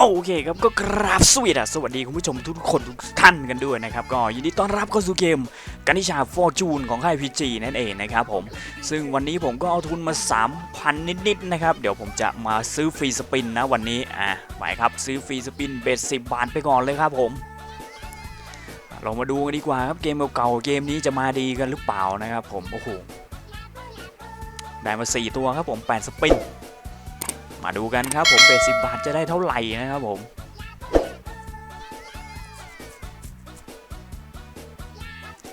โอเคครับก็กราบสวัสดีคุณผู้ชมทุกคนทุกท่านกันด้วยนะครับก็ยินดีต้อนรับเข้าสู่เกมกานิชาฟอร์จูนของค่าย PG นั่นเองนะครับผมซึ่งวันนี้ผมก็เอาทุนมา 3,000 นิดๆนะครับเดี๋ยวผมจะมาซื้อฟรีสปินนะวันนี้ไปครับซื้อฟรีสปินเบส10 บาทไปก่อนเลยครับผมเรามาดูกันดีกว่าครับเกมเก่าๆเกมนี้จะมาดีกันหรือเปล่านะครับผมโอ้โหได้มา4ตัวครับผม8สปินมาดูกันครับผมเบส10 บาทจะได้เท่าไหร่นะครับผม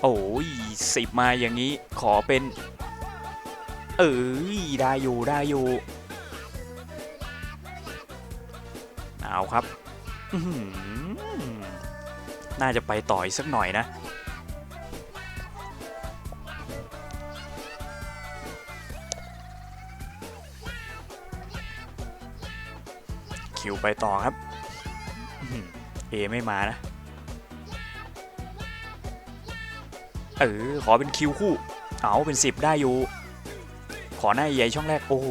โอ้ย10มาอย่างนี้ขอเป็นได้อยู่เอาครับน่าจะไปต่ออีกสักหน่อยนะคิวไปต่อครับไม่มานะขอเป็นคิวคู่เอาเป็น10ได้อยู่ขอหน้าใหญ่ช่องแรกโอ้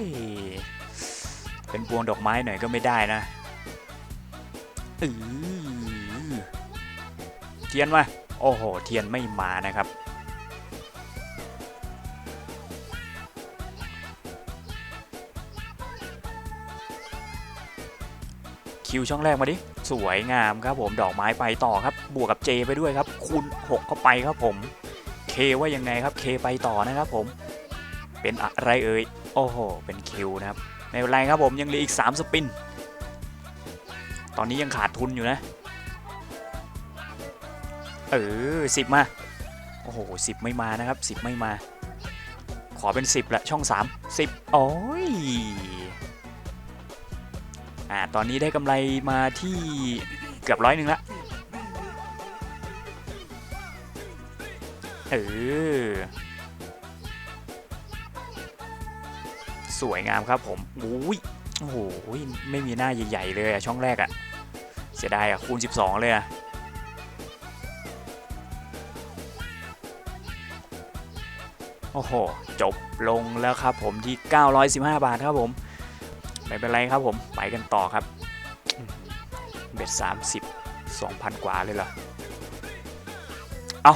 ยเป็นพวงดอกไม้หน่อยก็ไม่ได้นะเทียนมาโอ้โหเทียนไม่มานะครับคิวช่องแรกมาดิสวยงามครับผมดอกไม้ไปต่อครับบวกกับเจไปด้วยครับคูณ6เข้าไปครับผมเคว่ายังไงครับเคไปต่อนะครับผมเป็นอะไรเอ่ยโอ้โหเป็นคิวนะครับไม่เป็นไรครับผมยังเหลืออีก3สปินตอนนี้ยังขาดทุนอยู่นะ10มาโอ้โห10ไม่มานะครับ10ไม่มาขอเป็น10ละช่อง3 10โอ้ยตอนนี้ได้กำไรมาที่เกือบ100ละสวยงามครับผมอุ้ยโอ้โหไม่มีหน้าใหญ่ๆเลยช่องแรกเสียดายคูณ12เลยโอ้โหจบลงแล้วครับผมที่915 บาทครับผมไม่เป็นไรครับผมไปกันต่อครับเบ็ด30 2,000 กว่าเลยเหรอเอา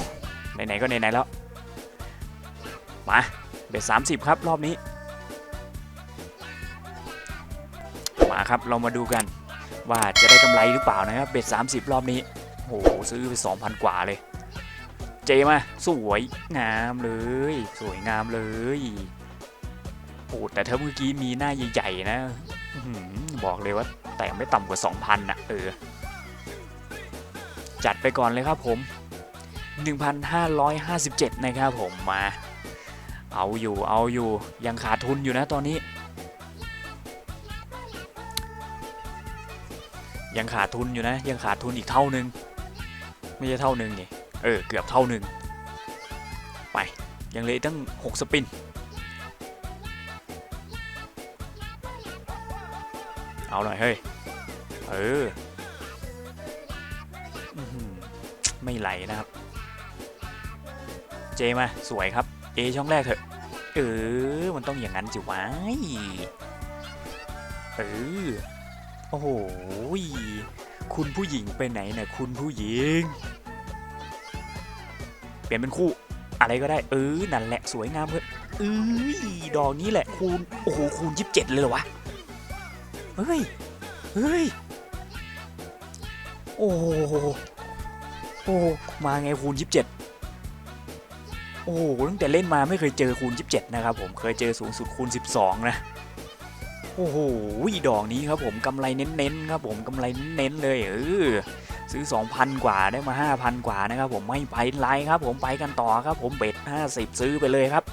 ไหนๆก็ไหนๆแล้วมาเบ็ด30ครับรอบนี้มาครับเรามาดูกันว่าจะได้กำไรหรือเปล่านะครับเบ็ด30รอบนี้โหซื้อไป 2,000 กว่าเลยเจมาสวยงามเลยสวยงามเลยโอ้แต่ถ้าเมื่อกี้มีหน้าใหญ่ๆนะบอกเลยว่าแต่ไม่ต่ำกว่า 2,000 นะจัดไปก่อนเลยครับผม 1,557 นะครับผมมาเอาอยู่ยังขาดทุนอยู่นะตอนนี้ยังขาดทุนอยู่นะยังขาดทุนอีกเท่านึงไม่ใช่เท่านึงนี่เกือบเท่านึงไปยังเหลือตั้ง6สปินเอาหน่อยเฮ้ยไม่ไหลนะครับเจมาสวยครับช่องแรกเถอะมันต้องอย่างนั้นจิ๋วะโอ้โหคุณผู้หญิงไปไหนเนี่ยคุณผู้หญิงเปลี่ยนเป็นคู่อะไรก็ได้นั่นแหละสวยงามเพื่อนดอกนี้แหละคูณโอ้โหคูณ27เลยเหรอวะเฮ้ยโอ้มาไงคูณ27โอ้โหตั้งแต่เล่นมาไม่เคยเจอคูณ27นะครับผมเคยเจอสูงสุดคูณ12นะโอ้โหดอกนี้ครับผมกำไรเน้นๆครับผมกำไรเน้นๆเลยซื้อ 2,000 กว่าได้มา 5,000 กว่านะครับผมไม่ไปไลน์ครับผมไปกันต่อครับผมเบ็ด50ซื้อไปเลยครับ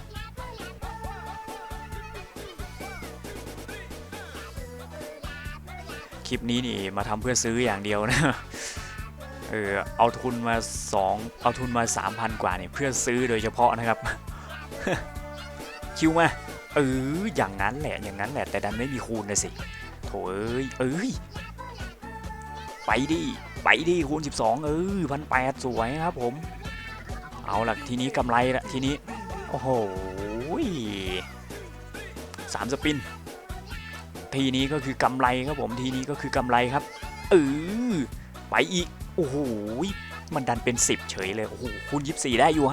คลิปนี้นี่มาทำเพื่อซื้ออย่างเดียวนะเอาทุนมา 3,000 กว่าเนี่ยเพื่อซื้อโดยเฉพาะนะครับ คิวมาอย่างนั้นแหละแต่ดันไม่มีคูณนะสิโถไปดิคูณ121,800สวยครับผมเอาล่ะทีนี้กำไรละทีนี้โอ้โห3สปินเท ทีนี้ก็คือกำไรครับผมทีนี้ก็คือกำไรครับไปอีกโอ้โหมันดันเป็น10เฉยเลยโอ้โหคูณ24ได้อยู่5,700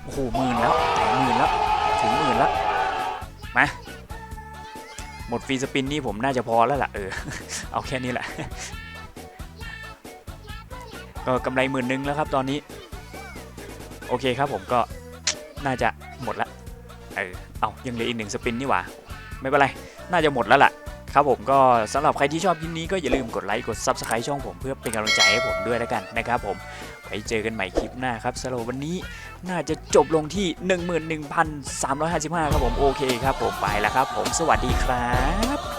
โอ้โหหมื่นแล้วถึงหมื่นแล้วมาหมดฟรีสปินนี่ผมน่าจะพอแล้วล่ะเอาแค่นี้แหละก็กำไร10,000แล้วครับตอนนี้โอเคครับผมก็น่าจะหมดละเอายังเหลืออีก1สปินนี่หว่าไม่เป็นไรน่าจะหมดแล้วล่ะครับผมก็สำหรับใครที่ชอบคลิปนี้ก็อย่าลืมกดไลค์กด Subscribe ช่องผมเพื่อเป็นกำลังใจให้ผมด้วยแล้วกันนะครับผมไปเจอกันใหม่คลิปหน้าครับสำหรับวันนี้น่าจะจบลงที่ 11,355 ครับผมโอเคครับผมไปแล้วครับผมสวัสดีครับ